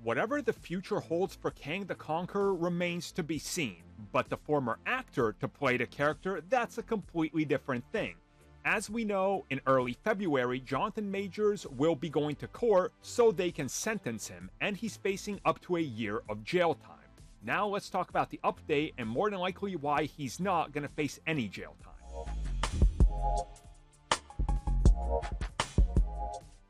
Whatever the future holds for Kang the Conqueror remains to be seen, but the former actor to play the character, that's a completely different thing. As we know, in early February, Jonathan Majors will be going to court so they can sentence him, and he's facing up to a year of jail time. Now let's talk about the update and more than likely why he's not going to face any jail time.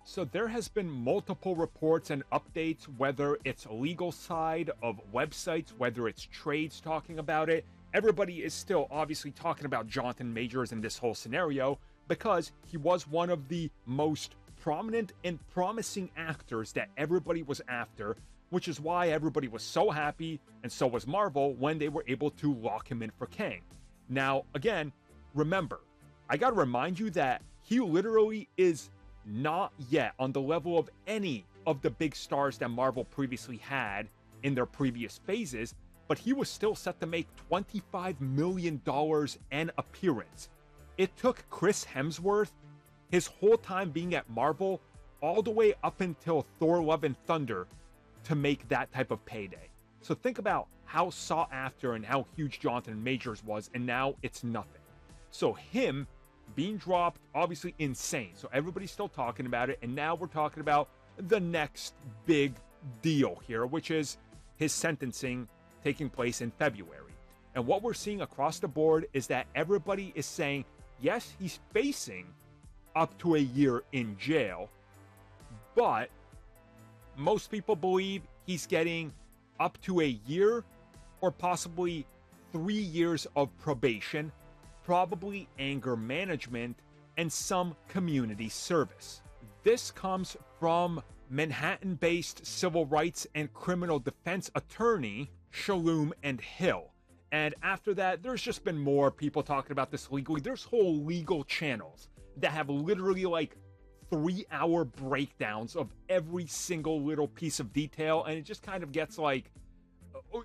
So there has been multiple reports and updates, whether it's a legal side of websites, whether it's trades talking about it. Everybody is still obviously talking about Jonathan Majors in this whole scenario because he was one of the most prominent and promising actors that everybody was after, which is why everybody was so happy, and so was Marvel, when they were able to lock him in for Kang. Now, again, remember, I gotta remind you that he literally is not yet on the level of any of the big stars that Marvel previously had in their previous phases, but he was still set to make $25 million an appearance. It took Chris Hemsworth, his whole time being at Marvel, all the way up until Thor: Love and Thunder to make that type of payday. So think about how sought after and how huge Jonathan Majors was, and now it's nothing. So him being dropped, obviously insane. So everybody's still talking about it, and now we're talking about the next big deal here, which is his sentencing taking place in February. And what we're seeing across the board is that everybody is saying, yes, he's facing up to a year in jail, but most people believe he's getting up to a year or possibly 3 years of probation, probably anger management, and some community service. This comes from Manhattan-based civil rights and criminal defense attorney Shalom and Hill. And after that, there's just been more people talking about this legally. There's whole legal channels that have literally like 3-hour breakdowns of every single little piece of detail, and it just kind of gets like,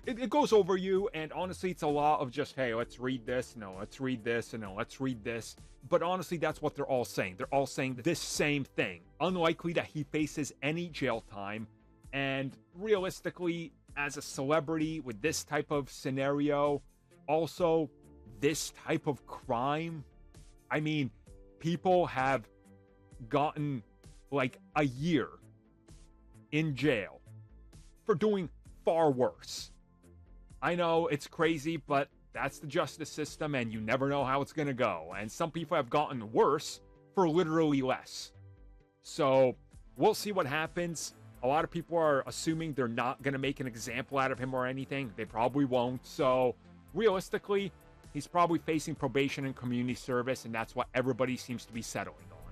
it goes over you, and honestly, it's a lot of just, hey, let's read this, no, let's read this, and no, let's read this. But honestly, that's what they're all saying. They're all saying this same thing. Unlikely that he faces any jail time, and realistically, as a celebrity with this type of scenario, also this type of crime, I mean, people have gotten like a year in jail for doing far worse. I know it's crazy, but that's the justice system, and you never know how it's going to go. And some people have gotten worse for literally less. So we'll see what happens. A lot of people are assuming they're not going to make an example out of him or anything. They probably won't. So realistically, he's probably facing probation and community service, and that's what everybody seems to be settling on.